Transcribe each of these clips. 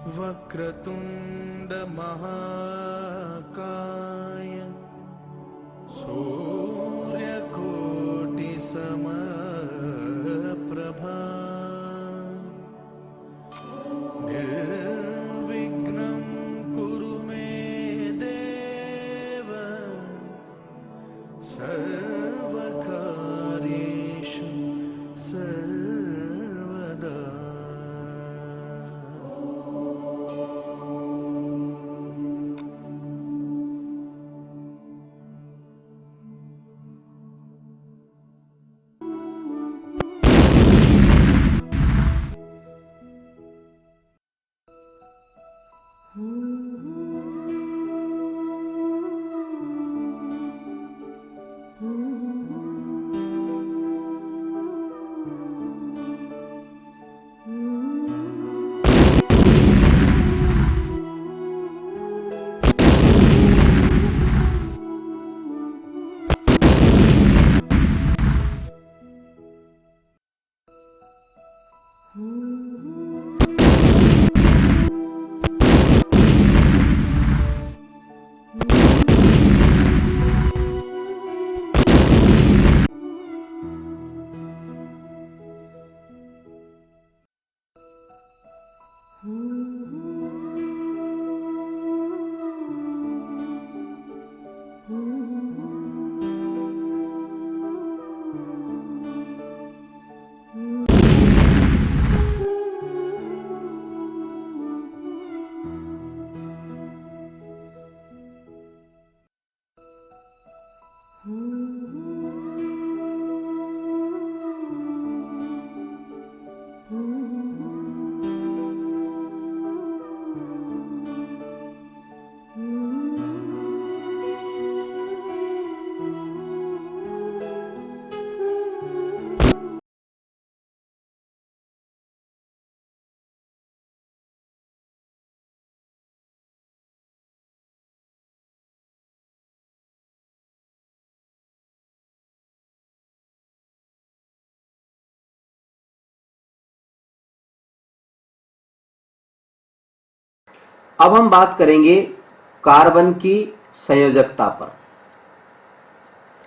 वक्रतुंड महाकाय सूर्यकोटि समप्रभा निर्विघ्नं कुरु मे देव सर्वकार्येषु सर्वदा। अब हम बात करेंगे कार्बन की संयोजकता पर,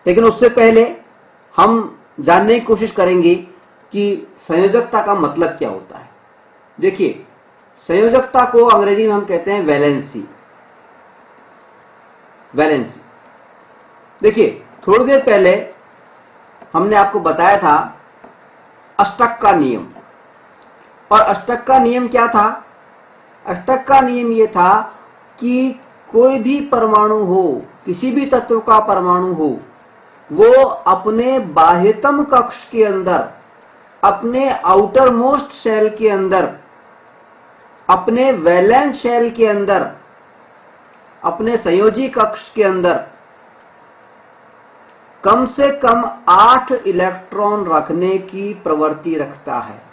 लेकिन उससे पहले हम जानने की कोशिश करेंगे कि संयोजकता का मतलब क्या होता है। देखिए, संयोजकता को अंग्रेजी में हम कहते हैं वैलेंसी। वैलेंसी देखिए, थोड़ी देर पहले हमने आपको बताया था अष्टक का नियम। और अष्टक का नियम क्या था? अष्टक का नियम यह था कि कोई भी परमाणु हो, किसी भी तत्व का परमाणु हो, वो अपने बाह्यतम कक्ष के अंदर, अपने आउटर मोस्ट शेल के अंदर, अपने वैलेंट शेल के अंदर, अपने संयोजी कक्ष के अंदर कम से कम 8 इलेक्ट्रॉन रखने की प्रवृत्ति रखता है।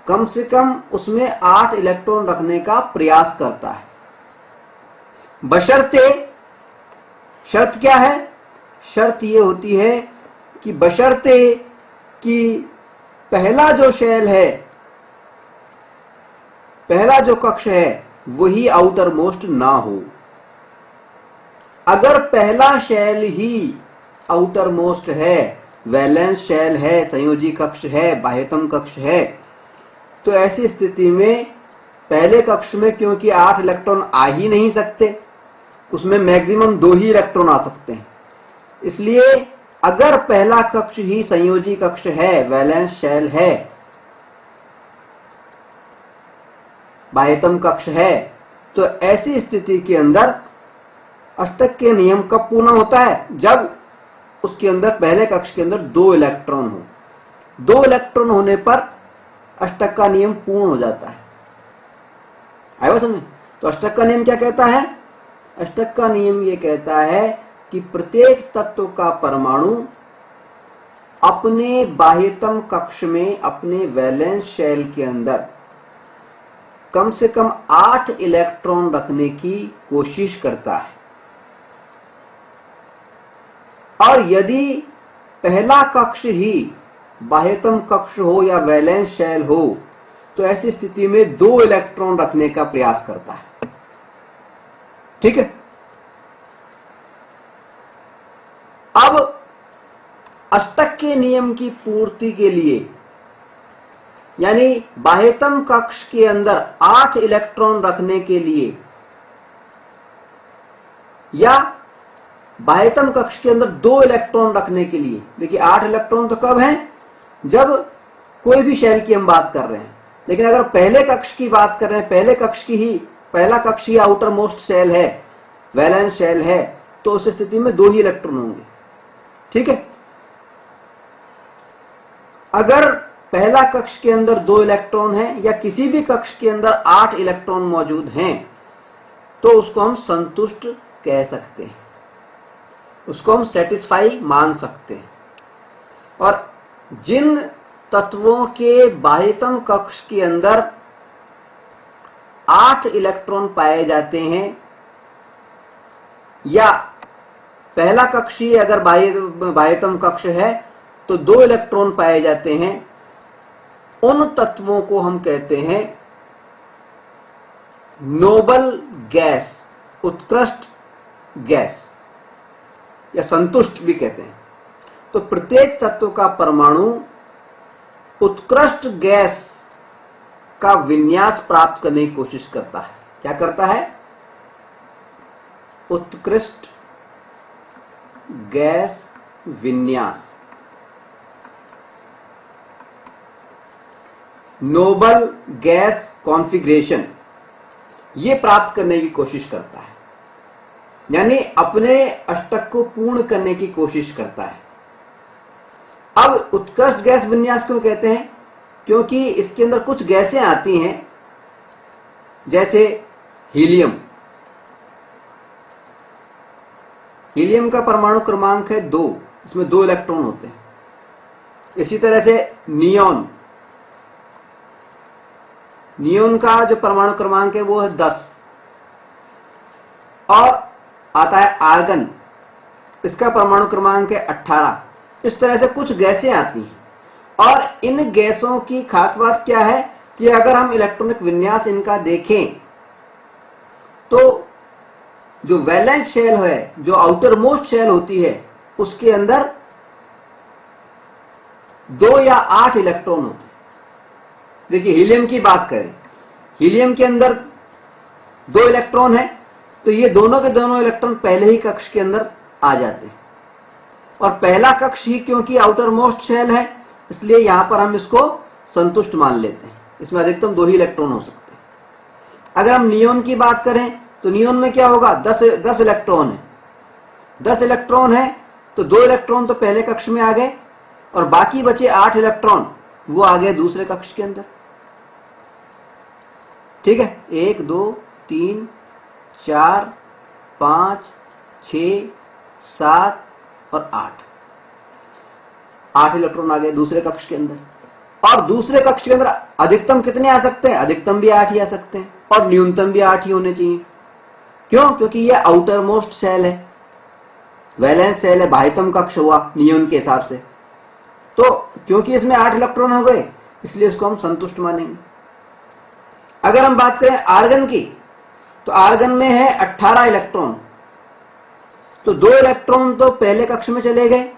कम से कम उसमें 8 इलेक्ट्रॉन रखने का प्रयास करता है, बशर्ते, शर्त क्या है? शर्त ये होती है कि बशर्ते कि पहला जो शेल है, पहला जो कक्ष है, वही आउटर मोस्ट ना हो। अगर पहला शेल ही आउटर मोस्ट है, वैलेंस शेल है, संयोजी कक्ष है, बाह्यतम कक्ष है, तो ऐसी स्थिति में पहले कक्ष में क्योंकि 8 इलेक्ट्रॉन आ ही नहीं सकते, उसमें मैक्सिमम 2 ही इलेक्ट्रॉन आ सकते हैं। इसलिए अगर पहला कक्ष ही संयोजी कक्ष है, वैलेंस शेल है, बाह्यतम कक्ष है, तो ऐसी स्थिति के अंदर अष्टक के नियम कब पूर्ण होता है? जब उसके अंदर, पहले कक्ष के अंदर 2 इलेक्ट्रॉन हो। 2 इलेक्ट्रॉन होने पर अष्टक का नियम पूर्ण हो जाता है। आया समझ? तो अष्टक का नियम क्या कहता है? अष्टक का नियम यह कहता है कि प्रत्येक तत्व का परमाणु अपने बाह्यतम कक्ष में, अपने वैलेंस शेल के अंदर कम से कम 8 इलेक्ट्रॉन रखने की कोशिश करता है। और यदि पहला कक्ष ही बाह्यतम कक्ष हो या वैलेंस शेल हो, तो ऐसी स्थिति में 2 इलेक्ट्रॉन रखने का प्रयास करता है। ठीक है। अब अष्टक के नियम की पूर्ति के लिए, यानी बाह्यतम कक्ष के अंदर 8 इलेक्ट्रॉन रखने के लिए, या बाह्यतम कक्ष के अंदर 2 इलेक्ट्रॉन रखने के लिए, देखिए 8 इलेक्ट्रॉन तो कब हैं, जब कोई भी शेल की हम बात कर रहे हैं। लेकिन अगर पहले कक्ष की बात कर रहे हैं, पहले कक्ष की ही, पहला कक्ष ही आउटर मोस्ट शेल है, वैलेंस शेल है, तो उस स्थिति में 2 ही इलेक्ट्रॉन होंगे। ठीक है। अगर पहला कक्ष के अंदर 2 इलेक्ट्रॉन है या किसी भी कक्ष के अंदर 8 इलेक्ट्रॉन मौजूद हैं, तो उसको हम संतुष्ट कह सकते हैं, उसको हम सेटिस्फाई मान सकते हैं। और जिन तत्वों के बाह्यतम कक्ष के अंदर 8 इलेक्ट्रॉन पाए जाते हैं, या पहला कक्ष ही अगर बाह्यतम कक्ष है तो 2 इलेक्ट्रॉन पाए जाते हैं, उन तत्वों को हम कहते हैं नोबल गैस, उत्कृष्ट गैस, या संतुष्ट भी कहते हैं। तो प्रत्येक तत्व का परमाणु उत्कृष्ट गैस का विन्यास प्राप्त करने की कोशिश करता है। क्या करता है? उत्कृष्ट गैस विन्यास, नोबल गैस कॉन्फ़िगरेशन, ये प्राप्त करने की कोशिश करता है, यानी अपने अष्टक को पूर्ण करने की कोशिश करता है। अब उत्कृष्ट गैस विन्यास क्यों कहते हैं? क्योंकि इसके अंदर कुछ गैसें आती हैं, जैसे हीलियम। हीलियम का परमाणु क्रमांक है 2, इसमें 2 इलेक्ट्रॉन होते हैं। इसी तरह से नियोन, नियोन का जो परमाणु क्रमांक है वो है 10। और आता है आर्गन, इसका परमाणु क्रमांक है 18। इस तरह से कुछ गैसें आती हैं, और इन गैसों की खास बात क्या है कि अगर हम इलेक्ट्रॉनिक विन्यास इनका देखें तो जो वैलेंस शेल है, जो आउटर मोस्ट शेल होती है, उसके अंदर 2 या 8 इलेक्ट्रॉन होते हैं। देखिए हीलियम की बात करें, हीलियम के अंदर 2 इलेक्ट्रॉन है, तो ये दोनों के दोनों इलेक्ट्रॉन पहले ही कक्ष के अंदर आ जाते हैं। और पहला कक्ष ही क्योंकि आउटर मोस्ट शेल है, इसलिए यहां पर हम इसको संतुष्ट मान लेते हैं, इसमें अधिकतम 2 ही इलेक्ट्रॉन हो सकते हैं। अगर हम नियोन की बात करें तो नियोन में क्या होगा? 10 इलेक्ट्रॉन है। 10 इलेक्ट्रॉन है तो 2 इलेक्ट्रॉन तो पहले कक्ष में आ गए, और बाकी बचे 8 इलेक्ट्रॉन वो आ गए दूसरे कक्ष के अंदर। ठीक है। 1 2 3 4 5 6 7 और 8 इलेक्ट्रॉन आ गए दूसरे कक्ष के अंदर। और दूसरे कक्ष के अंदर अधिकतम कितने आ सकते हैं? अधिकतम भी 8 ही आ सकते हैं, और न्यूनतम भी 8 ही होने चाहिए। क्यों? क्योंकि यह आउटर मोस्ट सेल है, वैलेंस सेल है, बाह्यतम कक्ष हुआ नियोन के हिसाब से। तो क्योंकि इसमें 8 इलेक्ट्रॉन हो गए, इसलिए इसको हम संतुष्ट मानेंगे। अगर हम बात करें आर्गन की, तो आर्गन में है 18 इलेक्ट्रॉन, तो 2 इलेक्ट्रॉन तो पहले कक्ष में चले गए,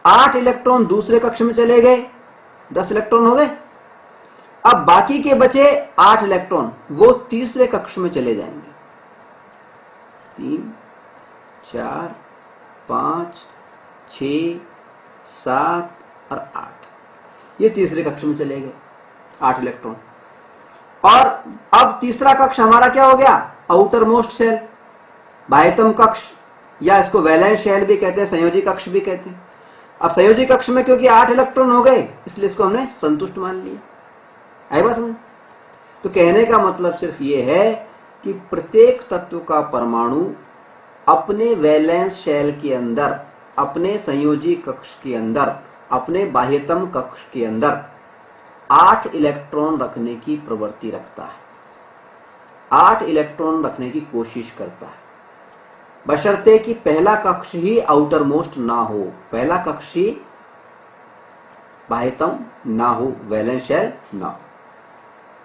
8 इलेक्ट्रॉन दूसरे कक्ष में चले गए, 10 इलेक्ट्रॉन हो गए। अब बाकी के बचे 8 इलेक्ट्रॉन वो तीसरे कक्ष में चले जाएंगे। 3 4 5 6 7 और 8, ये तीसरे कक्ष में चले गए 8 इलेक्ट्रॉन। और अब तीसरा कक्ष हमारा क्या हो गया? आउटर मोस्ट सेल, बाह्यतम कक्ष, या इसको वैलेंस शेल भी कहते हैं, संयोजी कक्ष भी कहते हैं। अब संयोजी कक्ष में क्योंकि 8 इलेक्ट्रॉन हो गए, इसलिए इसको हमने संतुष्ट मान लिया। आई बात समझ? तो कहने का मतलब सिर्फ ये है कि प्रत्येक तत्व का परमाणु अपने वैलेंस शेल के अंदर, अपने संयोजी कक्ष के अंदर, अपने बाह्यतम कक्ष के अंदर 8 इलेक्ट्रॉन रखने की प्रवृत्ति रखता है, 8 इलेक्ट्रॉन रखने की कोशिश करता है, बशर्ते कि पहला कक्ष ही आउटर मोस्ट ना हो, पहला कक्ष ही बाह्यतम ना हो, वैलेंस शेल ना हो।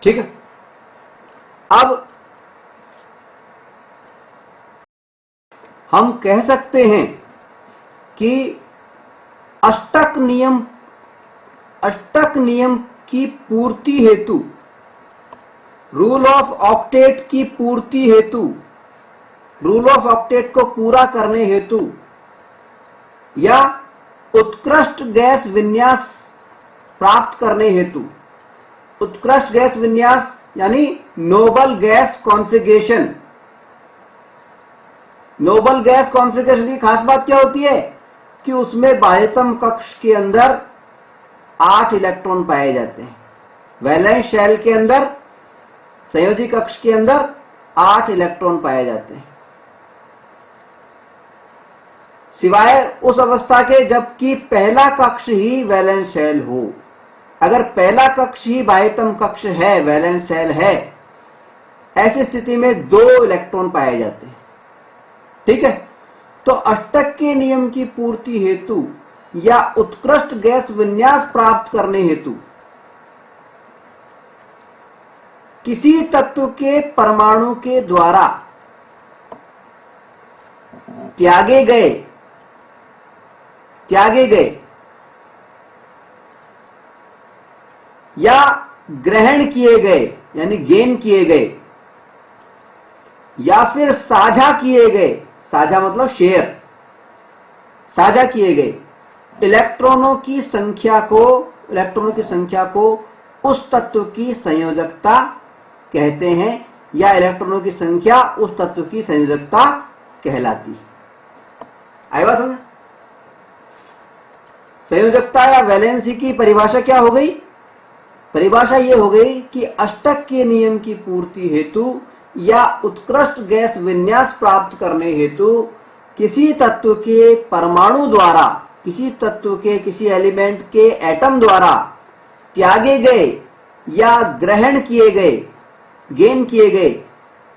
ठीक है। अब हम कह सकते हैं कि अष्टक नियम की पूर्ति हेतु, रूल ऑफ ऑक्टेट की पूर्ति हेतु, रूल ऑफ ऑक्टेट को पूरा करने हेतु या उत्कृष्ट गैस विन्यास प्राप्त करने हेतु, उत्कृष्ट गैस विन्यास यानी noble gas configuration. Noble gas configuration की खास बात क्या होती है कि उसमें बाह्यतम कक्ष के अंदर 8 इलेक्ट्रॉन पाए जाते हैं। वैलेंस शेल के अंदर, संयोजी कक्ष के अंदर 8 इलेक्ट्रॉन पाए जाते हैं, सिवाय उस अवस्था के जबकि पहला कक्ष ही वैलेंस शेल हो। अगर पहला कक्ष ही बाह्यतम कक्ष है, वैलेंस शेल है, ऐसी स्थिति में 2 इलेक्ट्रॉन पाए जाते हैं। ठीक है। तो अष्टक के नियम की पूर्ति हेतु या उत्कृष्ट गैस विन्यास प्राप्त करने हेतु किसी तत्व के परमाणु के द्वारा त्यागे गए या ग्रहण किए गए यानी गेन किए गए या फिर साझा किए गए, साझा मतलब शेयर, साझा किए गए इलेक्ट्रॉनों की संख्या को उस तत्व की संयोजकता कहते हैं या इलेक्ट्रॉनों की संख्या उस तत्व की संयोजकता कहलाती है। आई बात समझ? संयोजकता या वैलेंसी की परिभाषा क्या हो गई? परिभाषा यह हो गई कि अष्टक के नियम की पूर्ति हेतु या उत्कृष्ट गैस विन्यास प्राप्त करने हेतु किसी तत्व के परमाणु द्वारा, किसी तत्व के किसी एलिमेंट के एटम द्वारा त्यागे गए या ग्रहण किए गए, गेन किए गए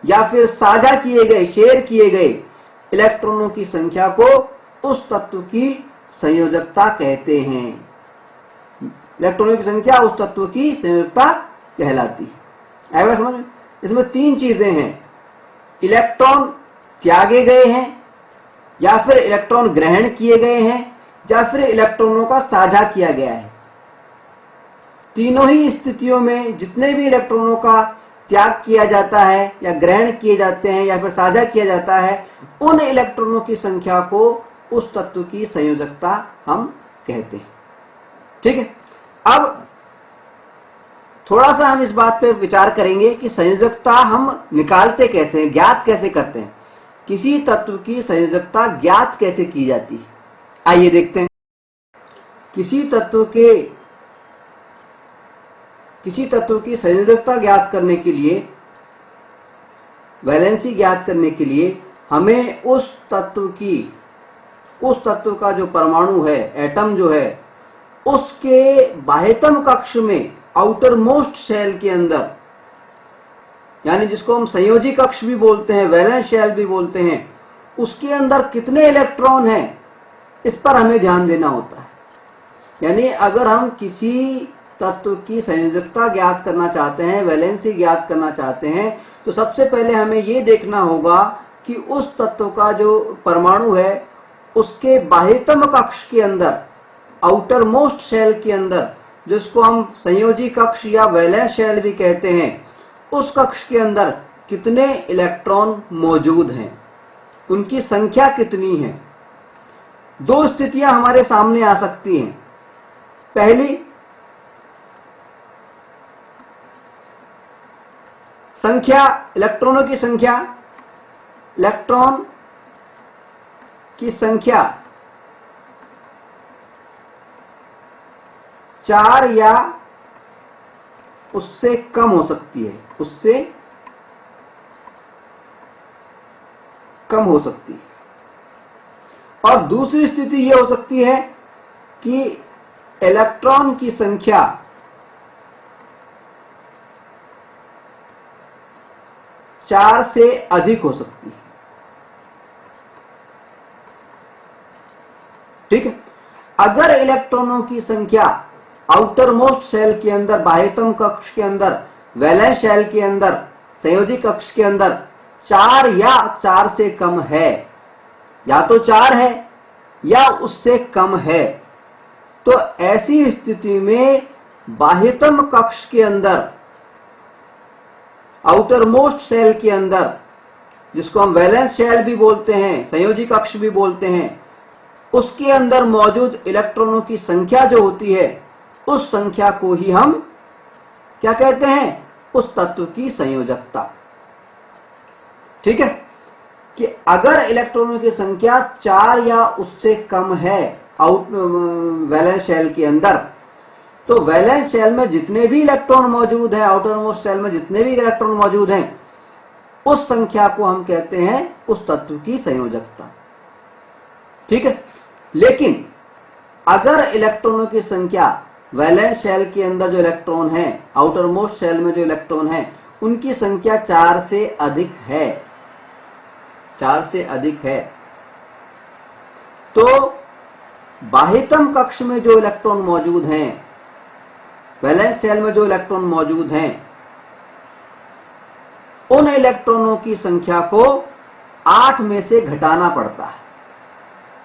या फिर साझा किए गए, शेयर किए गए इलेक्ट्रॉनों की संख्या को उस तत्व की संयोजकता कहते हैं। इलेक्ट्रॉनों की संख्या उस तत्व की संयोजकता कहलाती है। आएगा समझ में? इसमें 3 चीजें हैं, इलेक्ट्रॉन त्यागे गए हैं या फिर इलेक्ट्रॉन ग्रहण किए गए हैं या फिर इलेक्ट्रॉनों का साझा किया गया है। तीनों ही स्थितियों में जितने भी इलेक्ट्रॉनों का त्याग किया जाता है या ग्रहण किए जाते हैं या फिर साझा किया जाता है, उन इलेक्ट्रॉनों की संख्या को उस तत्व की संयोजकता हम कहते हैं। ठीक है। अब थोड़ा सा हम इस बात पे विचार करेंगे कि संयोजकता हम निकालते कैसे हैं, ज्ञात कैसे करते हैं, किसी तत्व की संयोजकता ज्ञात कैसे की जाती है। आइए देखते हैं। किसी तत्व की संयोजकता ज्ञात करने के लिए, वैलेंसी ज्ञात करने के लिए हमें उस तत्व का जो परमाणु है, एटम जो है, उसके बाह्यतम कक्ष में, आउटर मोस्ट शेल के अंदर, यानी जिसको हम संयोजी कक्ष भी बोलते हैं, वैलेंस शेल भी बोलते हैं, उसके अंदर कितने इलेक्ट्रॉन हैं, इस पर हमें ध्यान देना होता है। यानी अगर हम किसी तत्व की संयोजकता ज्ञात करना चाहते हैं, वैलेंसी ज्ञात करना चाहते हैं, तो सबसे पहले हमें यह देखना होगा कि उस तत्व का जो परमाणु है उसके बाह्यतम कक्ष के अंदर, आउटर मोस्ट शेल के अंदर, जिसको हम संयोजी कक्ष या वैलेंस शेल भी कहते हैं, उस कक्ष के अंदर कितने इलेक्ट्रॉन मौजूद हैं, उनकी संख्या कितनी है। 2 स्थितियां हमारे सामने आ सकती हैं। पहली, संख्या, इलेक्ट्रॉनों की संख्या, इलेक्ट्रॉन की संख्या 4 या उससे कम हो सकती है, उससे कम हो सकती है। और दूसरी स्थिति यह हो सकती है कि इलेक्ट्रॉन की संख्या 4 से अधिक हो सकती है। ठीक है। अगर इलेक्ट्रॉनों की संख्या आउटर मोस्ट शेल के अंदर, बाह्यतम कक्ष के अंदर, वैलेंस शेल के अंदर, संयोजी कक्ष के अंदर 4 या 4 से कम है, या तो 4 है या उससे कम है, तो ऐसी स्थिति में बाह्यतम कक्ष के अंदर, आउटर मोस्ट शेल के अंदर, जिसको हम वैलेंस शेल भी बोलते हैं, संयोजी कक्ष भी बोलते हैं, उसके अंदर मौजूद इलेक्ट्रॉनों की संख्या जो होती है, उस संख्या को ही हम क्या कहते हैं? उस तत्व की संयोजकता। ठीक है, कि अगर इलेक्ट्रॉनों की संख्या 4 या उससे कम है वैलेंस शेल के अंदर, तो वैलेंस शेल में जितने भी इलेक्ट्रॉन मौजूद हैं, आउटर मोस्ट शेल में जितने भी इलेक्ट्रॉन मौजूद हैं, उस संख्या को हम कहते हैं उस तत्व की संयोजकता। ठीक है, लेकिन अगर इलेक्ट्रॉनों की संख्या वैलेंस शेल के अंदर जो इलेक्ट्रॉन है, आउटर मोस्ट शेल में जो इलेक्ट्रॉन है, उनकी संख्या 4 से अधिक है, 4 से अधिक है, तो बाह्यतम कक्ष में जो इलेक्ट्रॉन मौजूद हैं, वैलेंस शेल में जो इलेक्ट्रॉन मौजूद हैं, उन इलेक्ट्रॉनों की संख्या को 8 में से घटाना पड़ता है।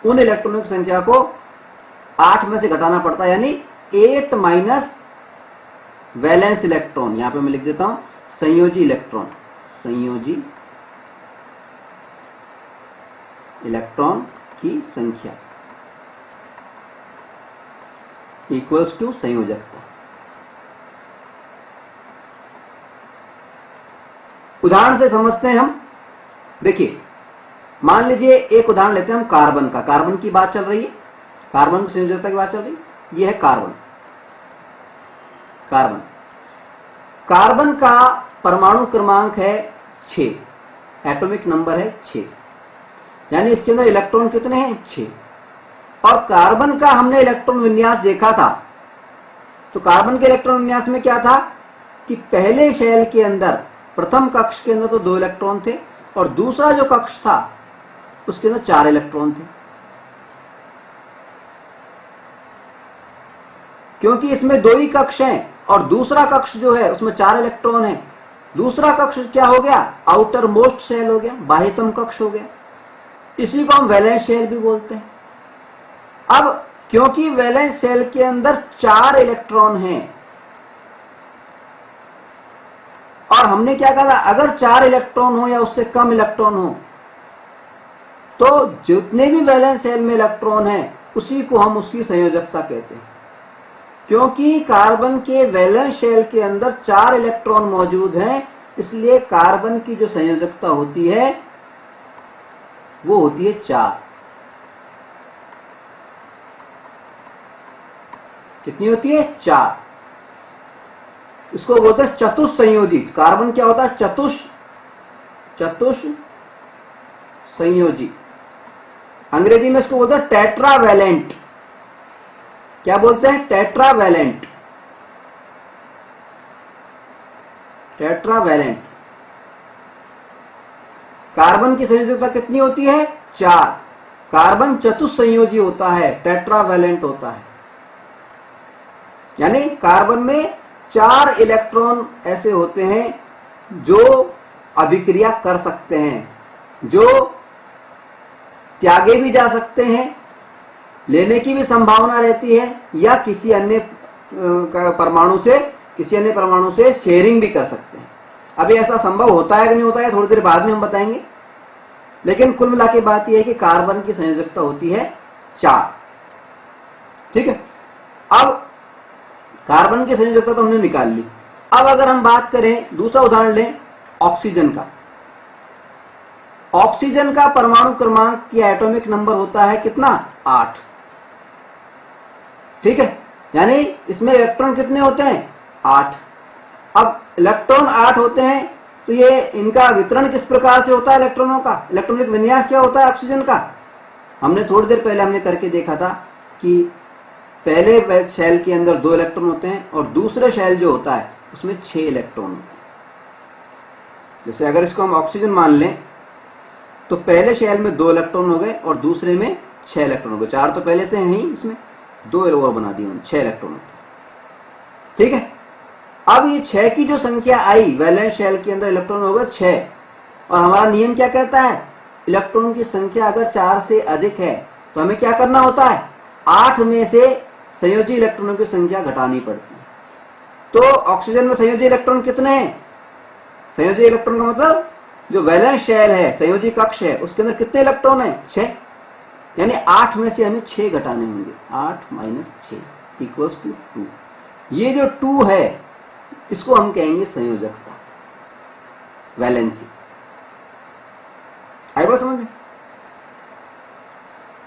उन इलेक्ट्रॉनों की संख्या को 8 में से घटाना पड़ता है, यानी 8 माइनस वैलेंस इलेक्ट्रॉन, यहां पे मैं लिख देता हूं संयोजी इलेक्ट्रॉन, संयोजी इलेक्ट्रॉन की संख्या इक्वल्स टू संयोजकता। उदाहरण से समझते हैं हम। देखिए, मान लीजिए एक उदाहरण लेते हैं हम कार्बन का। कार्बन की बात चल रही है, कार्बन की संयोजकता की बात चल रही है। यह है कार्बन। कार्बन कार्बन का परमाणु क्रमांक है 6, एटॉमिक नंबर है 6, यानी इसके अंदर इलेक्ट्रॉन कितने हैं? 6। और कार्बन का हमने इलेक्ट्रॉन विन्यास देखा था, तो कार्बन के इलेक्ट्रॉन विन्यास में क्या था कि पहले शेल के अंदर, प्रथम कक्ष के अंदर तो 2 इलेक्ट्रॉन थे, और दूसरा जो कक्ष था उसके अंदर 4 इलेक्ट्रॉन थे, क्योंकि इसमें 2 ही कक्ष हैं और दूसरा कक्ष जो है उसमें 4 इलेक्ट्रॉन है। दूसरा कक्ष क्या हो गया? आउटर मोस्ट शेल हो गया, बाह्यतम कक्ष हो गया। इसी को हम वैलेंस शेल भी बोलते हैं। अब क्योंकि वैलेंस शेल के अंदर 4 इलेक्ट्रॉन हैं, और हमने क्या कहा था, अगर 4 इलेक्ट्रॉन हो या उससे कम इलेक्ट्रॉन हो, तो जितने भी वैलेंस शेल में इलेक्ट्रॉन है उसी को हम उसकी संयोजकता कहते हैं। क्योंकि कार्बन के वैलेंस शेल के अंदर 4 इलेक्ट्रॉन मौजूद हैं, इसलिए कार्बन की जो संयोजकता होती है वो होती है 4। कितनी होती है? 4। इसको बोलते हैं चतुस्संयोजी। कार्बन क्या होता है? चतुस्संयोजी। अंग्रेजी में इसको बोलते हैं टेट्रावैलेंट। क्या बोलते हैं? टेट्रावैलेंट। टेट्रावैलेंट। कार्बन की संयोजकता कितनी होती है? 4। कार्बन चतुस्संयोजी होता है, टेट्रावैलेंट होता है, यानी कार्बन में 4 इलेक्ट्रॉन ऐसे होते हैं जो अभिक्रिया कर सकते हैं, जो त्यागे भी जा सकते हैं, लेने की भी संभावना रहती है, या किसी अन्य परमाणु से शेयरिंग भी कर सकते हैं। अभी ऐसा संभव होता है कि नहीं होता है, थोड़ी देर बाद में हम बताएंगे। लेकिन कुल मिला के बात यह है कि कार्बन की संयोजकता होती है 4। ठीक है, अब कार्बन की संयोजकता तो हमने निकाल ली। अब अगर हम बात करें, दूसरा उदाहरण लें ऑक्सीजन का। ऑक्सीजन का परमाणु क्रमांक या एटॉमिक नंबर होता है कितना? 8। ठीक है, यानी इसमें इलेक्ट्रॉन कितने होते हैं? 8। अब इलेक्ट्रॉन 8 होते हैं, तो ये इनका वितरण किस प्रकार से होता है इलेक्ट्रॉनों का? इलेक्ट्रॉनिक विन्यास क्या होता है ऑक्सीजन का? हमने थोड़ी देर पहले हमने करके देखा था कि पहले शेल के अंदर 2 इलेक्ट्रॉन होते हैं और दूसरे शेल जो होता है उसमें 6 इलेक्ट्रॉन होते हैं। जैसे अगर इसको हम ऑक्सीजन मान लें, तो पहले शेल में 2 इलेक्ट्रॉन हो गए और दूसरे में 6 इलेक्ट्रॉन हो गए। 4 तो पहले से हैं ही, इसमें 2 और बना दिए, 6 इलेक्ट्रॉन होते हैं। ठीक है। अब ये 6 की जो संख्या आई वैलेंस शेल के अंदर इलेक्ट्रॉन होगा 6, और हमारा नियम क्या कहता है, इलेक्ट्रॉन की संख्या अगर 4 से अधिक है तो हमें क्या करना होता है, 8 में से संयोजी इलेक्ट्रॉनों की संख्या घटानी पड़ती है। तो ऑक्सीजन में संयोजी इलेक्ट्रॉन कितने हैं, संयोजी इलेक्ट्रॉन का मतलब जो वैलेंस शेल है, संयोजी कक्ष है, उसके अंदर कितने इलेक्ट्रॉन है, 6, यानी 8 में से हमें 6 घटाने होंगे। 8 माइनस 6 इक्वल्स टू 2। ये जो 2 है इसको हम कहेंगे संयोजकता, वैलेंसी। आई बात समझ में?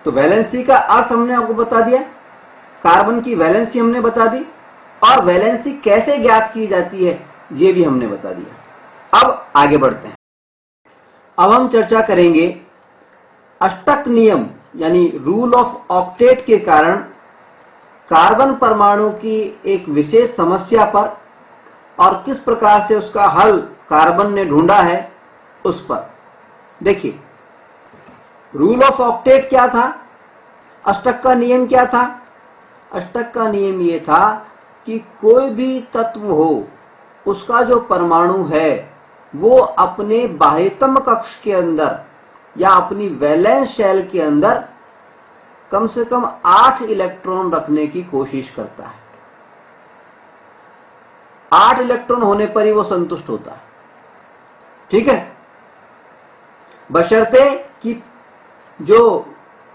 तो वैलेंसी का अर्थ हमने आपको बता दिया, कार्बन की वैलेंसी हमने बता दी, और वैलेंसी कैसे ज्ञात की जाती है ये भी हमने बता दिया। अब आगे बढ़ते हैं। अब हम चर्चा करेंगे अष्टक नियम यानी रूल ऑफ ऑक्टेट के कारण कार्बन परमाणु की एक विशेष समस्या पर, और किस प्रकार से उसका हल कार्बन ने ढूंढा है उस पर। देखिए, रूल ऑफ ऑक्टेट क्या था, अष्टक का नियम क्या था। अष्टक का नियम ये था कि कोई भी तत्व हो उसका जो परमाणु है वो अपने बाह्यतम कक्ष के अंदर या अपनी वैलेंस शेल के अंदर कम से कम 8 इलेक्ट्रॉन रखने की कोशिश करता है। 8 इलेक्ट्रॉन होने पर ही वो संतुष्ट होता है, ठीक है, बशर्ते कि जो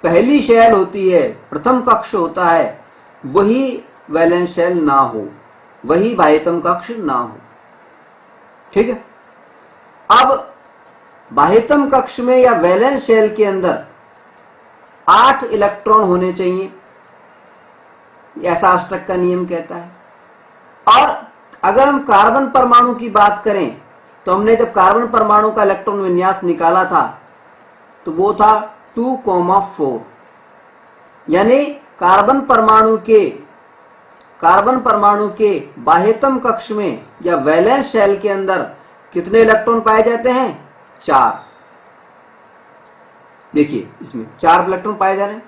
पहली शेल होती है, प्रथम कक्ष होता है, वही वैलेंस शेल ना हो, वही बाह्यतम कक्ष ना हो, ठीक है। अब बाह्यतम कक्ष में या वैलेंस शेल के अंदर 8 इलेक्ट्रॉन होने चाहिए, ऐसा अष्टक का नियम कहता है। और अगर हम कार्बन परमाणु की बात करें तो हमने जब कार्बन परमाणु का इलेक्ट्रॉन विन्यास निकाला था तो वो था 2,4, यानी कार्बन परमाणु के बाह्यतम कक्ष में या वैलेंस शेल के अंदर कितने इलेक्ट्रॉन पाए जाते हैं, 4। देखिए इसमें 4 इलेक्ट्रॉन पाए जा रहे हैं।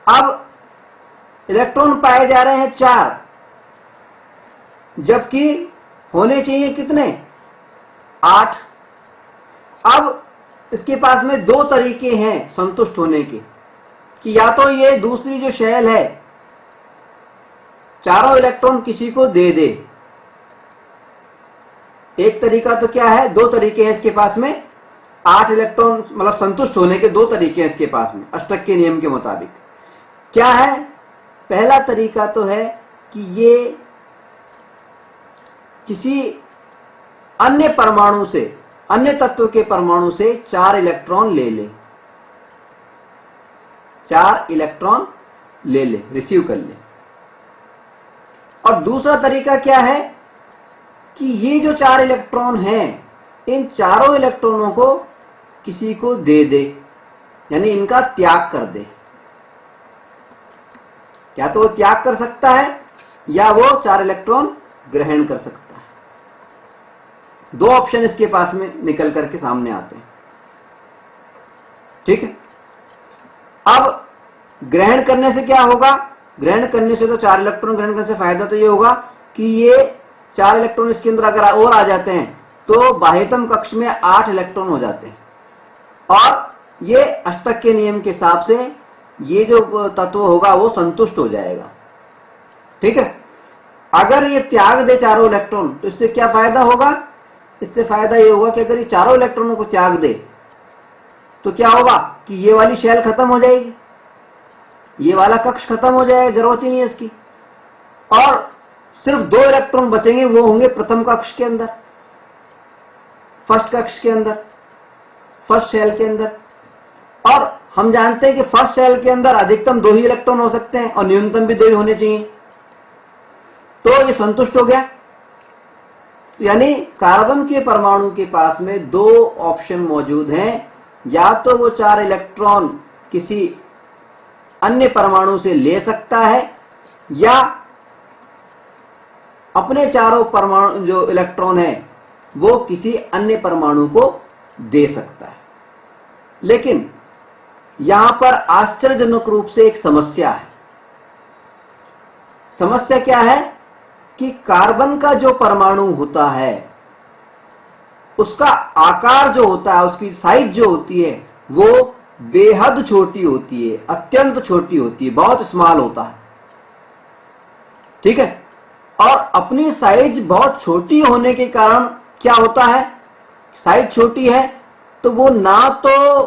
अब इलेक्ट्रॉन पाए जा रहे हैं 4, जबकि होने चाहिए कितने, 8। अब इसके पास में 2 तरीके हैं संतुष्ट होने के, कि या तो ये दूसरी जो शेल है चारों इलेक्ट्रॉन किसी को दे दे। एक तरीका तो क्या है, 2 तरीके हैं इसके पास में, 8 इलेक्ट्रॉन मतलब संतुष्ट होने के 2 तरीके हैं इसके पास में अष्टक के नियम के मुताबिक। क्या है, पहला तरीका तो है कि ये किसी अन्य परमाणु से, अन्य तत्व के परमाणु से 4 इलेक्ट्रॉन ले ले, 4 इलेक्ट्रॉन ले ले, रिसीव कर ले। और दूसरा तरीका क्या है कि ये जो 4 इलेक्ट्रॉन हैं, इन चारों इलेक्ट्रॉनों को किसी को दे दे, यानी इनका त्याग कर दे। क्या तो वो त्याग कर सकता है या वो 4 इलेक्ट्रॉन ग्रहण कर सकता है। 2 ऑप्शन इसके पास में निकल करके सामने आते हैं, ठीक है। अब ग्रहण करने से क्या होगा, ग्रहण करने से तो 4 इलेक्ट्रॉन ग्रहण करने से फायदा तो ये होगा कि ये 4 इलेक्ट्रॉन इसके अंदर अगर और आ जाते हैं तो बाह्यतम कक्ष में 8 इलेक्ट्रॉन हो जाते हैं, और ये अष्टक के नियम के हिसाब से ये जो तत्व होगा वो संतुष्ट हो जाएगा, ठीक है। अगर ये त्याग दे चारों इलेक्ट्रॉन तो इससे क्या फायदा होगा, इससे फायदा ये होगा कि अगर ये चारों इलेक्ट्रॉनों को त्याग दे तो क्या होगा कि ये वाली शेल खत्म हो जाएगी, ये वाला कक्ष खत्म हो जाएगा, जरूरत ही नहीं है इसकी, और सिर्फ 2 इलेक्ट्रॉन बचेंगे, वो होंगे प्रथम कक्ष के अंदर, फर्स्ट कक्ष के अंदर, फर्स्ट शेल के अंदर। और हम जानते हैं कि फर्स्ट शेल के अंदर अधिकतम 2 ही इलेक्ट्रॉन हो सकते हैं और न्यूनतम भी 2 ही होने चाहिए, तो ये संतुष्ट हो गया। यानी कार्बन के परमाणु के पास में 2 ऑप्शन मौजूद हैं, या तो वो 4 इलेक्ट्रॉन किसी अन्य परमाणु से ले सकता है, या अपने चारों परमाणु जो इलेक्ट्रॉन है वो किसी अन्य परमाणु को दे सकता है। लेकिन यहां पर आश्चर्यजनक रूप से एक समस्या है। समस्या क्या है कि कार्बन का जो परमाणु होता है उसका आकार जो होता है, उसकी साइज जो होती है वो बेहद छोटी होती है, अत्यंत छोटी होती है, बहुत स्मॉल होता है। ठीक है। और अपनी साइज बहुत छोटी होने के कारण क्या होता है, साइज छोटी है तो वो ना तो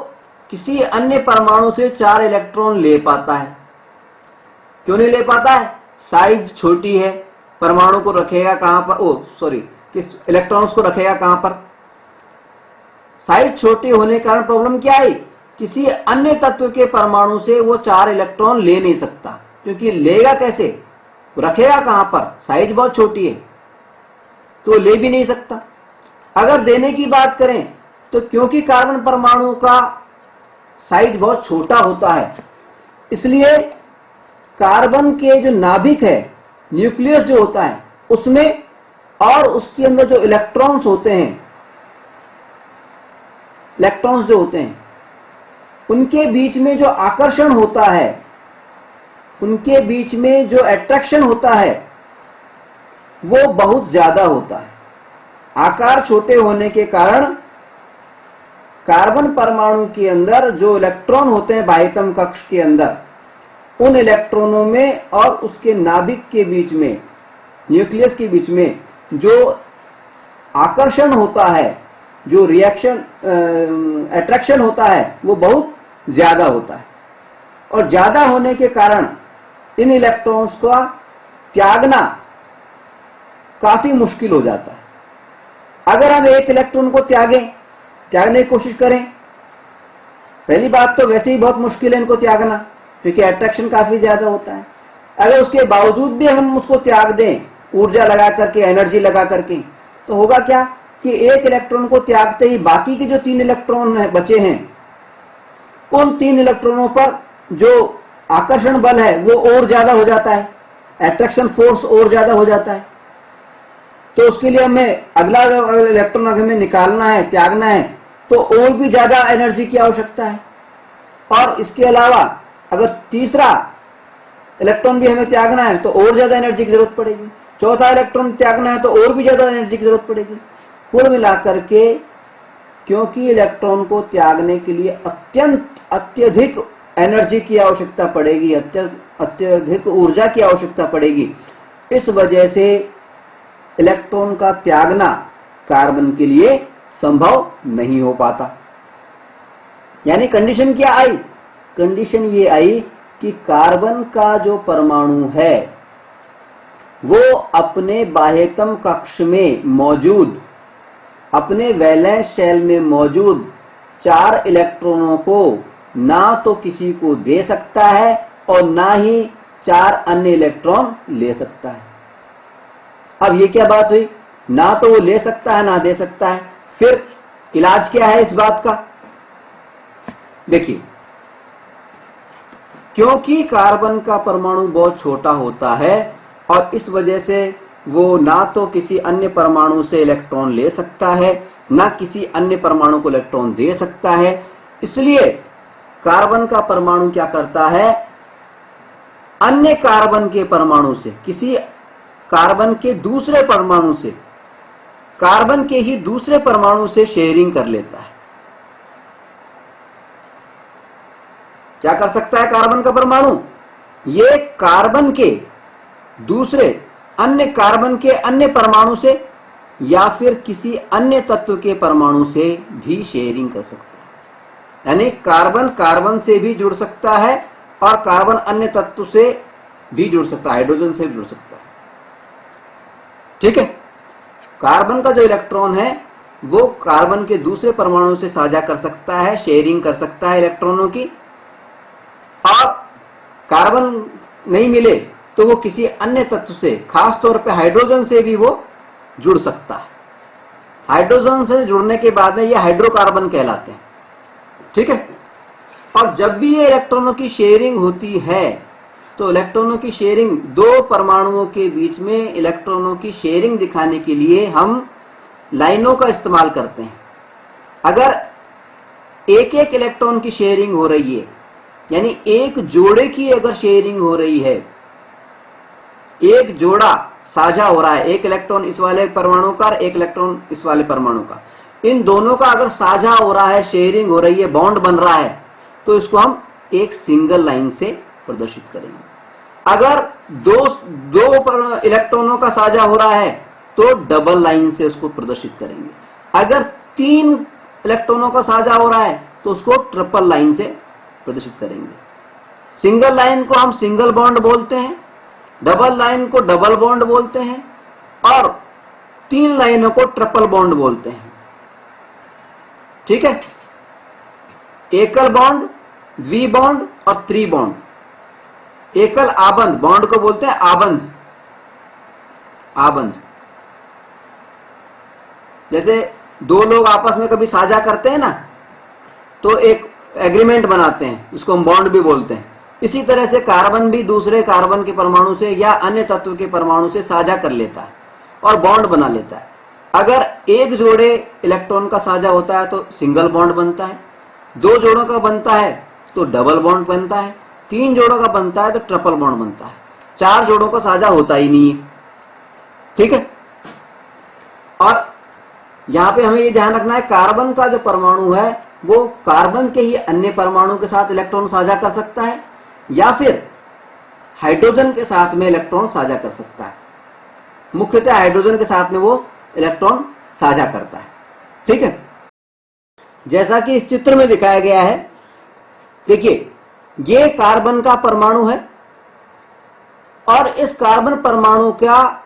किसी अन्य परमाणु से 4 इलेक्ट्रॉन ले पाता है। क्यों नहीं ले पाता है? साइज छोटी है, परमाणु को रखेगा कहां पर, किस इलेक्ट्रॉन्स को रखेगा कहां पर? साइज छोटी होने के कारण प्रॉब्लम क्या आई, किसी अन्य तत्व के परमाणु से वो 4 इलेक्ट्रॉन ले नहीं सकता। क्योंकि लेगा कैसे, रखेगा कहां पर, साइज बहुत छोटी है तो ले भी नहीं सकता। अगर देने की बात करें तो क्योंकि कार्बन परमाणु का साइज बहुत छोटा होता है, इसलिए कार्बन के जो नाभिक है, न्यूक्लियस जो होता है उसमें और उसके अंदर जो इलेक्ट्रॉन्स होते हैं, इलेक्ट्रॉन्स जो होते हैं उनके बीच में जो आकर्षण होता है, उनके बीच में जो अट्रैक्शन होता है वो बहुत ज्यादा होता है। आकार छोटे होने के कारण कार्बन परमाणु के अंदर जो इलेक्ट्रॉन होते हैं बाह्यतम कक्ष के अंदर, उन इलेक्ट्रॉनों में और उसके नाभिक के बीच में, न्यूक्लियस के बीच में जो आकर्षण होता है, जो रिएक्शन अट्रैक्शन होता है वो बहुत ज्यादा होता है। और ज्यादा होने के कारण इन इलेक्ट्रॉन्स का त्यागना काफी मुश्किल हो जाता है। अगर हम एक इलेक्ट्रॉन को त्यागने की कोशिश करें, पहली बात तो वैसे ही बहुत मुश्किल है इनको त्यागना, क्योंकि अट्रैक्शन काफी ज्यादा होता है। अगर उसके बावजूद भी हम उसको त्याग दें ऊर्जा लगा करके, एनर्जी लगा करके, तो होगा क्या कि एक इलेक्ट्रॉन को त्यागते ही बाकी के जो 3 इलेक्ट्रॉन बचे हैं, उन 3 इलेक्ट्रॉनों पर जो आकर्षण बल है वो और ज्यादा हो जाता है, अट्रैक्शन फोर्स और ज्यादा हो जाता है। तो उसके लिए हमें अगला इलेक्ट्रॉन अगर हमें निकालना है, त्यागना है, तो और भी ज्यादा एनर्जी की आवश्यकता है। और इसके अलावा अगर तीसरा इलेक्ट्रॉन भी हमें त्यागना है तो और ज्यादा एनर्जी की जरूरत पड़ेगी, चौथा इलेक्ट्रॉन त्यागना है तो और भी ज्यादा एनर्जी की जरूरत पड़ेगी। कुल मिलाकर के क्योंकि इलेक्ट्रॉन को त्यागने के लिए अत्यधिक एनर्जी की आवश्यकता पड़ेगी, अत्यधिक ऊर्जा की आवश्यकता पड़ेगी, इस वजह से इलेक्ट्रॉन का त्यागना कार्बन के लिए संभव नहीं हो पाता। यानी कंडीशन क्या आई, कंडीशन ये आई कि कार्बन का जो परमाणु है वो अपने बाह्यतम कक्ष में मौजूद, अपने वैलेंस शेल में मौजूद 4 इलेक्ट्रॉनों को ना तो किसी को दे सकता है और ना ही 4 अन्य इलेक्ट्रॉन ले सकता है। अब ये क्या बात हुई, ना तो वो ले सकता है ना दे सकता है, फिर इलाज क्या है इस बात का? देखिए, क्योंकि कार्बन का परमाणु बहुत छोटा होता है और इस वजह से वो ना तो किसी अन्य परमाणु से इलेक्ट्रॉन ले सकता है, ना किसी अन्य परमाणु को इलेक्ट्रॉन दे सकता है, इसलिए कार्बन का परमाणु क्या करता है, अन्य कार्बन के परमाणु से, किसी कार्बन के दूसरे परमाणु से, कार्बन के ही दूसरे परमाणु से शेयरिंग कर लेता है। क्या कर सकता है कार्बन का परमाणु, ये कार्बन के दूसरे अन्य कार्बन के अन्य परमाणु से या फिर किसी अन्य तत्व के परमाणु से भी शेयरिंग कर सकता है। यानी कार्बन कार्बन से भी जुड़ सकता है और कार्बन अन्य तत्व से भी जुड़ सकता है, हाइड्रोजन से भी जुड़ सकता है। ठीक है, कार्बन का जो इलेक्ट्रॉन है वो कार्बन के दूसरे परमाणु से साझा कर सकता है, शेयरिंग कर सकता है इलेक्ट्रॉनों की, और कार्बन नहीं मिले तो वो किसी अन्य तत्व से, खास तौर पे हाइड्रोजन से भी वो जुड़ सकता है। हाइड्रोजन से जुड़ने के बाद में ये हाइड्रोकार्बन कहलाते हैं। ठीक है, और जब भी ये इलेक्ट्रॉनों की शेयरिंग होती है तो इलेक्ट्रॉनों की शेयरिंग, 2 परमाणुओं के बीच में इलेक्ट्रॉनों की शेयरिंग दिखाने के लिए हम लाइनों का इस्तेमाल करते हैं। अगर एक एक इलेक्ट्रॉन की शेयरिंग हो रही है, यानी एक जोड़े की अगर शेयरिंग हो रही है, एक जोड़ा साझा हो रहा है, एक इलेक्ट्रॉन इस वाले परमाणु का और एक इलेक्ट्रॉन इस वाले परमाणु का, इन दोनों का अगर साझा हो रहा है, शेयरिंग हो रही है, बॉन्ड बन रहा है, तो इसको हम एक सिंगल लाइन से प्रदर्शित करेंगे। अगर दो इलेक्ट्रॉनों का साझा हो रहा है तो डबल लाइन से उसको प्रदर्शित करेंगे। अगर 3 इलेक्ट्रॉनों का साझा हो रहा है तो उसको ट्रिपल लाइन से प्रदर्शित करेंगे। सिंगल लाइन को हम सिंगल बॉन्ड बोलते हैं, डबल लाइन को डबल बॉन्ड बोलते हैं, और 3 लाइनों को ट्रिपल बॉन्ड बोलते हैं। ठीक है, एकल बॉन्ड, द्वि बॉन्ड और त्रि बॉन्ड। एकल आबंध बॉन्ड को बोलते हैं आबंध। आबंध जैसे दो लोग आपस में कभी साझा करते हैं ना, तो एक एग्रीमेंट बनाते हैं, उसको हम बॉन्ड भी बोलते हैं। इसी तरह से कार्बन भी दूसरे कार्बन के परमाणु से या अन्य तत्व के परमाणु से साझा कर लेता है और बॉन्ड बना लेता है। अगर एक जोड़े इलेक्ट्रॉन का साझा होता है तो सिंगल बॉन्ड बनता है, 2 जोड़ों का बनता है तो डबल बॉन्ड बनता है, 3 जोड़ों का बनता है तो ट्रिपल बॉन्ड बनता है, 4 जोड़ों का साझा होता ही नहीं है। ठीक है, और यहां पे हमें ये ध्यान रखना है, कार्बन का जो परमाणु है वो कार्बन के ही अन्य परमाणु के साथ इलेक्ट्रॉन साझा कर सकता है या फिर हाइड्रोजन के साथ में इलेक्ट्रॉन साझा कर सकता है। मुख्यतः हाइड्रोजन के साथ में वो इलेक्ट्रॉन साझा करता है। ठीक है, जैसा कि इस चित्र में दिखाया गया है, देखिए ये कार्बन का परमाणु है और इस कार्बन परमाणु का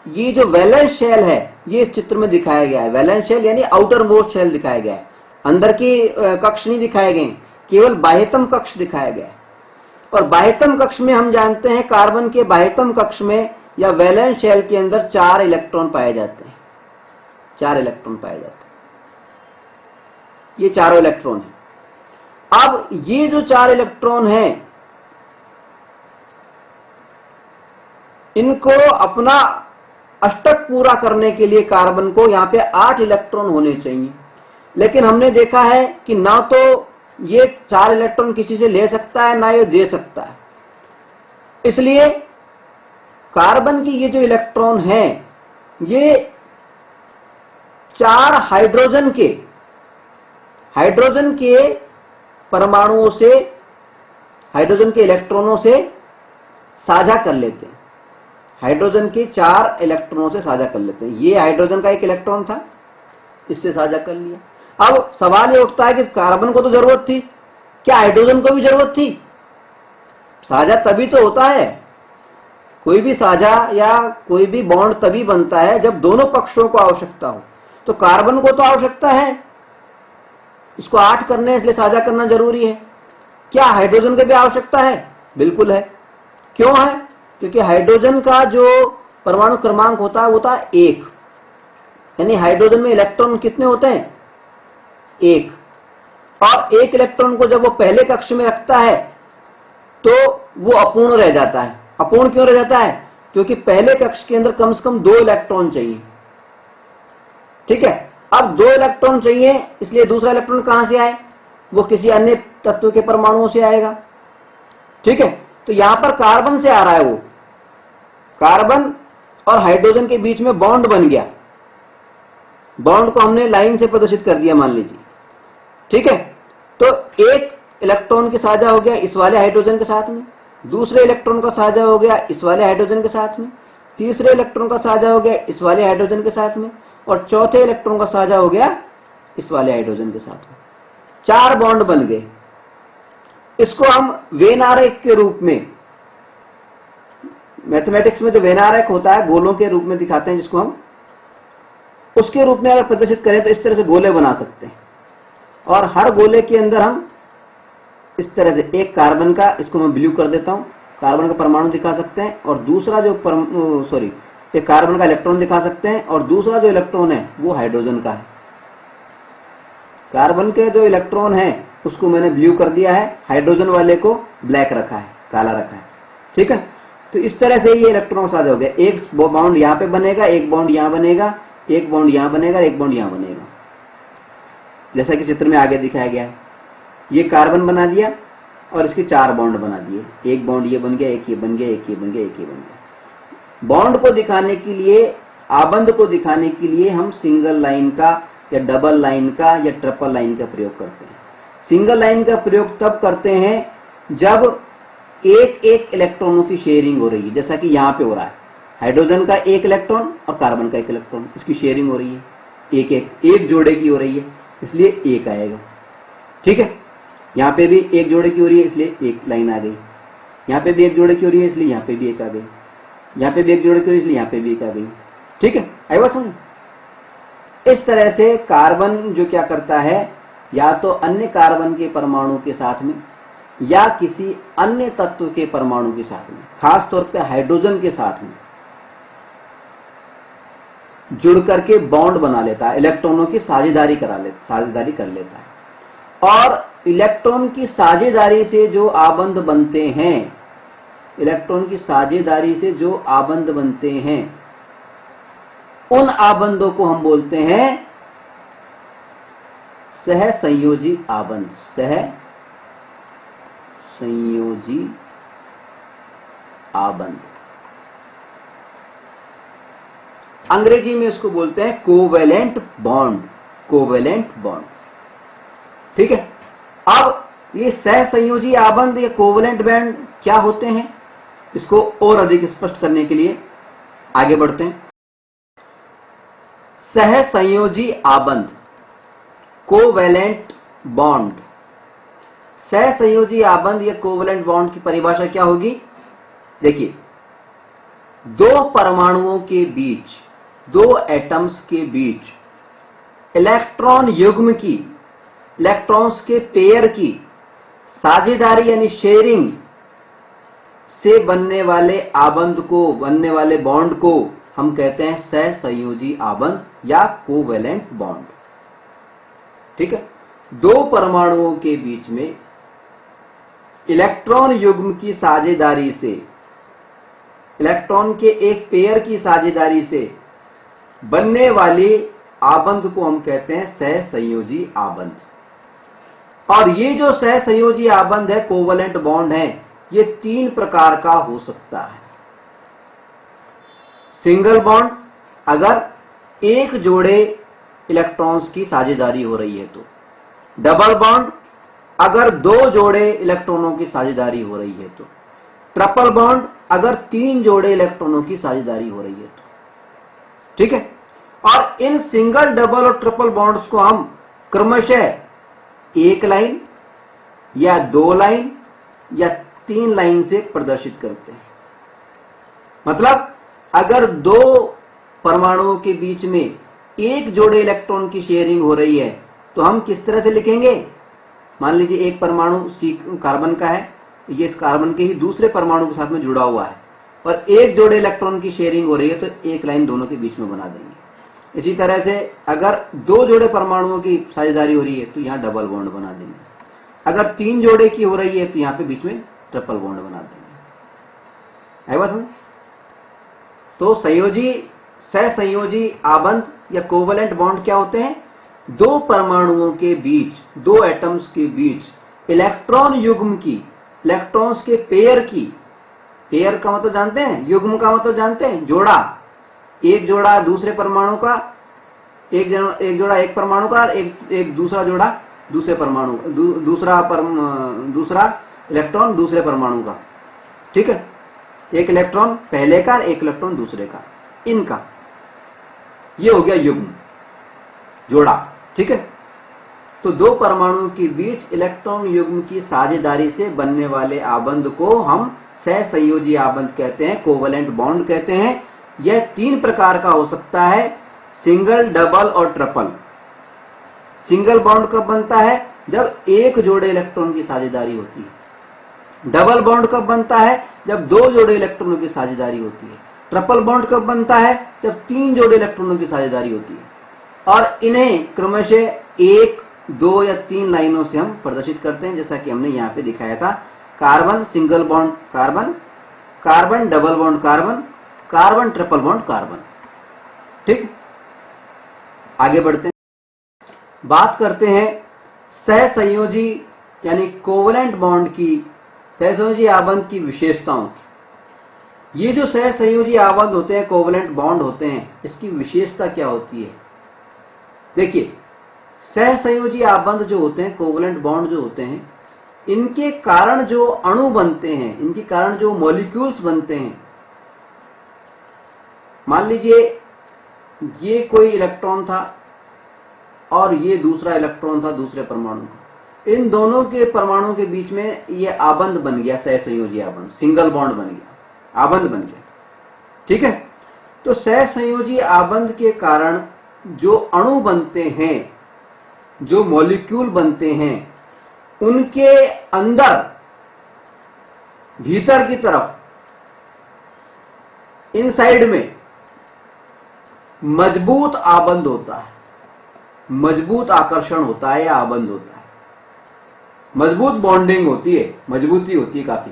ये जो वैलेंस शेल है ये इस चित्र में दिखाया गया है। वैलेंस शेल यानी आउटर मोस्ट शेल दिखाया गया है, अंदर की कक्ष नहीं दिखाए गए, केवल बाह्यतम कक्ष दिखाया गया है। और बाह्यतम कक्ष में हम जानते हैं, कार्बन के बाह्यतम कक्ष में या वैलेंस शेल के अंदर 4 इलेक्ट्रॉन पाए जाते हैं। 4 इलेक्ट्रॉन पाए जाते हैं, ये चारों इलेक्ट्रॉन है। अब ये जो 4 इलेक्ट्रॉन हैं, इनको अपना अष्टक पूरा करने के लिए कार्बन को यहां पे 8 इलेक्ट्रॉन होने चाहिए, लेकिन हमने देखा है कि ना तो ये 4 इलेक्ट्रॉन किसी से ले सकता है ना ये दे सकता है। इसलिए कार्बन की ये जो इलेक्ट्रॉन है ये 4 हाइड्रोजन के परमाणुओं से, हाइड्रोजन के इलेक्ट्रॉनों से साझा कर लेते हैं। हाइड्रोजन के 4 इलेक्ट्रॉनों से साझा कर लेते हैं। ये हाइड्रोजन का एक इलेक्ट्रॉन था, इससे साझा कर लिया। अब सवाल ये उठता है कि कार्बन को तो जरूरत थी, क्या हाइड्रोजन को भी जरूरत थी? साझा तभी तो होता है, कोई भी साझा या कोई भी बॉन्ड तभी बनता है जब दोनों पक्षों को आवश्यकता हो। तो कार्बन को तो आवश्यकता है, इसको 8 करने, इसलिए साझा करना जरूरी है। क्या हाइड्रोजन की भी आवश्यकता है? बिल्कुल है। क्यों है? क्योंकि हाइड्रोजन का जो परमाणु क्रमांक होता है वो होता है 1, यानी हाइड्रोजन में इलेक्ट्रॉन कितने होते हैं? 1। और 1 इलेक्ट्रॉन को जब वो पहले कक्ष में रखता है तो वो अपूर्ण रह जाता है। अपूर्ण क्यों रह जाता है? क्योंकि पहले कक्ष के अंदर कम से कम 2 इलेक्ट्रॉन चाहिए। ठीक है, अब 2 इलेक्ट्रॉन चाहिए, इसलिए दूसरा इलेक्ट्रॉन कहां से आए? वो किसी अन्य तत्व के परमाणुओं से आएगा। ठीक है, तो यहां पर कार्बन से आ रहा है, वो कार्बन और हाइड्रोजन के बीच में बॉन्ड बन गया। बॉन्ड को हमने लाइन से प्रदर्शित कर दिया, मान लीजिए। ठीक है, तो 1 इलेक्ट्रॉन के साझा हो गया इस वाले हाइड्रोजन के साथ में, दूसरे इलेक्ट्रॉन का साझा हो गया इस वाले हाइड्रोजन के साथ में, तीसरे इलेक्ट्रॉन का साझा हो गया इस वाले हाइड्रोजन के साथ में, और चौथे इलेक्ट्रॉन का साझा हो गया इस वाले हाइड्रोजन के साथ में। 4 बॉन्ड बन गए। इसको हम वेन आरेख के रूप में, मैथमेटिक्स में जो वेन आरेख होता है गोलों के रूप में दिखाते हैं, जिसको हम उसके रूप में अगर प्रदर्शित करें तो इस तरह से गोले बना सकते हैं। और हर गोले के अंदर हम इस तरह से एक कार्बन का, इसको मैं ब्लू कर देता हूं, कार्बन का परमाणु दिखा सकते हैं, और दूसरा जो एक कार्बन का इलेक्ट्रॉन दिखा सकते हैं, और दूसरा जो इलेक्ट्रॉन है वो हाइड्रोजन का है। कार्बन के जो इलेक्ट्रॉन है उसको मैंने ब्लू कर दिया है, हाइड्रोजन वाले को ब्लैक रखा है, काला रखा है। ठीक है, तो इस तरह से ये इलेक्ट्रॉन साझा हो गया। एक बॉन्ड यहां पे बनेगा, एक बॉन्ड यहां बनेगा, एक बॉन्ड यहां बनेगा, एक बॉन्ड यहां बनेगा, जैसा कि चित्र में आगे दिखाया गया है। ये कार्बन बना दिया और इसके 4 बॉन्ड बना दिए। एक बॉन्ड ये बन गया, एक ये बन गया, एक ये बन गया, एक ये बन गया। बॉन्ड को दिखाने के लिए, आबंध को दिखाने के लिए हम सिंगल लाइन का या डबल लाइन का या ट्रिपल लाइन का प्रयोग करते हैं। सिंगल लाइन का प्रयोग तब करते हैं जब एक एक इलेक्ट्रॉनों की शेयरिंग हो रही है, जैसा कि यहां पे हो रहा है। हाइड्रोजन का एक इलेक्ट्रॉन और कार्बन का एक इलेक्ट्रॉन, इसकी शेयरिंग हो रही है, एक जोड़े की हो रही है, इसलिए एक आएगा। ठीक है, यहाँ पे भी एक जोड़े की हो रही है, इसलिए एक लाइन आ गई। यहाँ पे भी एक जोड़े की हो रही है, इसलिए यहाँ पे भी एक आ गई। यहाँ पे भी एक जोड़े की हो रही है, इसलिए यहाँ पे भी एक आ गई। ठीक है, आई बात समझ। इस तरह से कार्बन जो क्या करता है, या तो अन्य कार्बन के परमाणु के साथ में या किसी अन्य तत्व के परमाणु के साथ में, खास तौर पे हाइड्रोजन के साथ में जुड़ करके बॉन्ड बना लेता है, इलेक्ट्रॉनों की साझेदारी कर लेता है। और इलेक्ट्रॉन की साझेदारी से जो आबंध बनते हैं, इलेक्ट्रॉन की साझेदारी से जो आबंध बनते हैं, उन आबंधों को हम बोलते हैं सहसंयोजी आबंध। सहसंयोजी आबंध, अंग्रेजी में इसको बोलते हैं कोवेलेंट बॉन्ड। कोवेलेंट बॉन्ड, ठीक है। अब ये सहसंयोजी आबंध या कोवेलेंट बॉन्ड क्या होते हैं, इसको और अधिक स्पष्ट करने के लिए आगे बढ़ते हैं। सहसंयोजी आबंध, कोवेलेंट बॉन्ड। सहसंयोजी आबंध या कोवेलेंट बॉन्ड की परिभाषा क्या होगी? देखिए, दो परमाणुओं के बीच, दो एटम्स के बीच इलेक्ट्रॉन युग्म की, इलेक्ट्रॉन्स के पेयर की साझेदारी यानी शेयरिंग से बनने वाले आबंध को, बनने वाले बॉन्ड को हम कहते हैं सहसंयोजी आबंध या कोवेलेंट बॉन्ड। ठीक है, दो परमाणुओं के बीच में इलेक्ट्रॉन युग्म की साझेदारी से, इलेक्ट्रॉन के एक पेयर की साझेदारी से बनने वाले आबंध को हम कहते हैं सहसंयोजी आबंध। और ये जो सहसंयोजी आबंध है, कोवेलेंट बॉन्ड है, ये तीन प्रकार का हो सकता है। सिंगल बॉन्ड, अगर एक जोड़े इलेक्ट्रॉन्स की साझेदारी हो रही है तो। डबल बॉन्ड, अगर दो जोड़े इलेक्ट्रॉनों की साझेदारी हो रही है तो। ट्रिपल बॉन्ड, अगर तीन जोड़े इलेक्ट्रॉनों की साझेदारी हो रही है तो। ठीक है, और इन सिंगल, डबल और ट्रिपल बॉन्ड्स को हम क्रमशः एक लाइन या दो लाइन या तीन लाइन से प्रदर्शित करते हैं। मतलब अगर दो परमाणुओं के बीच में एक जोड़े इलेक्ट्रॉन की शेयरिंग हो रही है तो हम किस तरह से लिखेंगे? मान लीजिए एक परमाणु सी कार्बन का है, ये इस कार्बन के ही दूसरे परमाणु के साथ में जुड़ा हुआ है और एक जोड़े इलेक्ट्रॉन की शेयरिंग हो रही है तो एक लाइन दोनों के बीच में बना देंगे। इसी तरह से अगर दो जोड़े परमाणुओं की साझेदारी हो रही है तो यहाँ डबल बॉन्ड बना देंगे। अगर तीन जोड़े की हो रही है तो यहाँ पे बीच में ट्रिपल बॉन्ड बना देंगे। है बात समझ? तो सहसंयोजी आबंध या कोवेलेंट बॉन्ड क्या होते हैं? दो परमाणुओं के बीच, दो एटम्स के बीच इलेक्ट्रॉन युग्म की, इलेक्ट्रॉन्स के पेयर की, पेयर का मतलब जानते हैं, युग्म का मतलब जानते हैं, जोड़ा, एक जोड़ा दूसरे परमाणु का, एक जोड़ा एक परमाणु का और एक दूसरा जोड़ा दूसरे परमाणु, दूसरा इलेक्ट्रॉन दूसरे परमाणु का। ठीक है, एक इलेक्ट्रॉन पहले का, एक इलेक्ट्रॉन दूसरे का, इनका ये हो गया युग्म, जोड़ा। ठीक है, तो दो परमाणुओं के बीच इलेक्ट्रॉन युग्म की साझेदारी से बनने वाले आबंध को हम सहसंयोजी आबंध कहते हैं, कोवेलेंट बॉन्ड कहते हैं। यह तीन प्रकार का हो सकता है, सिंगल, डबल और ट्रिपल। सिंगल बॉन्ड कब बनता है? जब एक जोड़े इलेक्ट्रॉन की साझेदारी होती है। डबल बॉन्ड कब बनता है? जब दो जोड़े इलेक्ट्रॉनों की साझेदारी होती है। ट्रिपल बॉन्ड कब बनता है? जब तीन जोड़े इलेक्ट्रॉनों की साझेदारी होती है। और इन्हें क्रमशः एक, दो या तीन लाइनों से हम प्रदर्शित करते हैं, जैसा कि हमने यहाँ पे दिखाया था। Carbon single bond carbon, carbon double bond carbon, carbon triple bond carbon. ठीक, आगे बढ़ते हैं, बात करते हैं सहसंयोजी यानी कोवेलेंट बॉन्ड की, सहसंयोजी आबंध की विशेषताओं की। ये जो सहसंयोजी आबंध होते हैं, कोवलेंट बॉन्ड होते हैं, इसकी विशेषता क्या होती है? देखिए, सहसंयोजी आबंध जो होते हैं, कोवलेंट बॉन्ड जो होते हैं, इनके कारण जो अणु बनते हैं, इनके कारण जो मॉलिक्यूल्स बनते हैं, मान लीजिए ये कोई इलेक्ट्रॉन था और ये दूसरा इलेक्ट्रॉन था दूसरे परमाणु का, इन दोनों के परमाणु के बीच में ये आबंध बन गया, सहसंयोजी आबंध, सिंगल बॉन्ड बन गया, आबंध बन गया। ठीक है, तो सहसंयोजी आबंध के कारण जो अणु बनते हैं, जो मॉलिक्यूल बनते हैं, उनके अंदर भीतर की तरफ इनसाइड में मजबूत आबंध होता है, मजबूत आकर्षण होता है या आबंध होता है, मजबूत बॉन्डिंग होती है, मजबूती होती है काफी।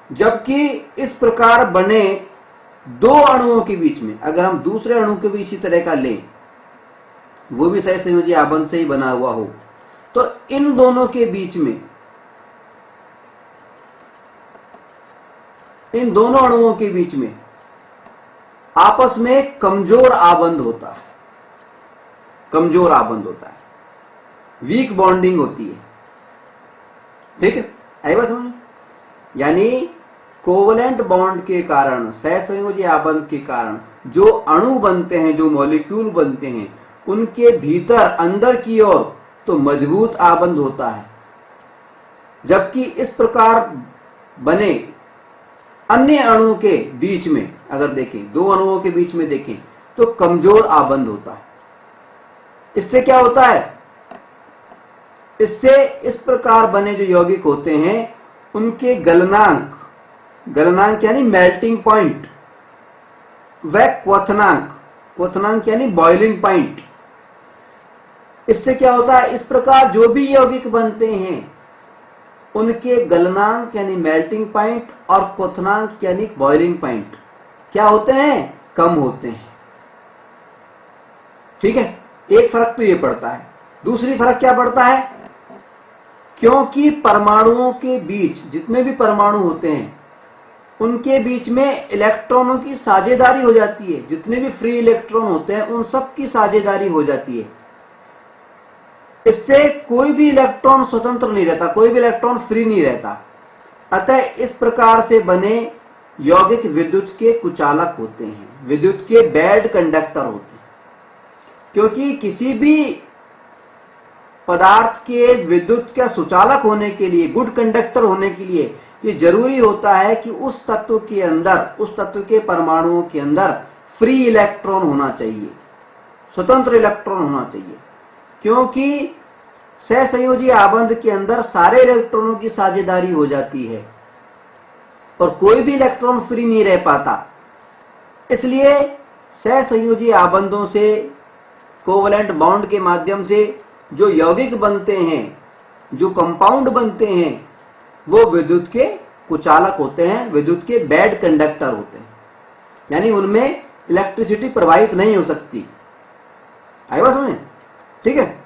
जबकि इस प्रकार बने दो अणुओं के बीच में अगर हम दूसरे अणु के भी इसी तरह का लें, वो भी सहसंयोजी आबंध से ही बना हुआ हो, तो इन दोनों के बीच में, इन दोनों अणुओं के बीच में आपस में कमजोर आबंध होता है, कमजोर आबंध होता है, वीक बॉन्डिंग होती है। ठीक है, आई बात समझ? यानी कोवलेंट बॉन्ड के कारण, सहसंयोजी आबंध के कारण जो अणु बनते हैं, जो मॉलिक्यूल बनते हैं, उनके भीतर अंदर की ओर तो मजबूत आबंध होता है, जबकि इस प्रकार बने अन्य अणुओं के बीच में अगर देखें, दो अणुओं के बीच में देखें तो कमजोर आबंध होता है। इससे क्या होता है? इससे इस प्रकार बने जो यौगिक होते हैं उनके गलनांक, गलनांक यानी मेल्टिंग पॉइंट, व क्वथनांक, क्वथनांक यानी बॉइलिंग पॉइंट, इससे क्या होता है? इस प्रकार जो भी यौगिक बनते हैं उनके गलनांक यानी मेल्टिंग पॉइंट और क्वथनांक यानी बॉइलिंग पॉइंट क्या होते हैं? कम होते हैं। ठीक है, एक फर्क तो ये पड़ता है। दूसरी फर्क क्या पड़ता है? क्योंकि परमाणुओं के बीच, जितने भी परमाणु होते हैं उनके बीच में इलेक्ट्रॉनों की साझेदारी हो जाती है, जितने भी फ्री इलेक्ट्रॉन होते हैं उन सब की साझेदारी हो जाती है। इससे कोई भी इलेक्ट्रॉन स्वतंत्र नहीं रहता, कोई भी इलेक्ट्रॉन फ्री नहीं रहता। अतः इस प्रकार से बने यौगिक विद्युत के कुचालक होते हैं, विद्युत के बैड कंडक्टर होते हैं। क्योंकि किसी भी पदार्थ के विद्युत का सुचालक होने के लिए, गुड कंडक्टर होने के लिए ये जरूरी होता है कि उस तत्व के अंदर, उस तत्व के परमाणुओं के अंदर फ्री इलेक्ट्रॉन होना चाहिए, स्वतंत्र इलेक्ट्रॉन होना चाहिए। क्योंकि सहसंयोजी आबंध के अंदर सारे इलेक्ट्रॉनों की साझेदारी हो जाती है और कोई भी इलेक्ट्रॉन फ्री नहीं रह पाता। इसलिए सहसंयोजी आबंधों से, कोवलेंट बॉन्ड के माध्यम से जो यौगिक बनते हैं, जो कंपाउंड बनते हैं, वो विद्युत के कुचालक होते हैं, विद्युत के बैड कंडक्टर होते हैं, यानी उनमें इलेक्ट्रिसिटी प्रवाहित नहीं हो सकती। आई बात समझे? ठीक है।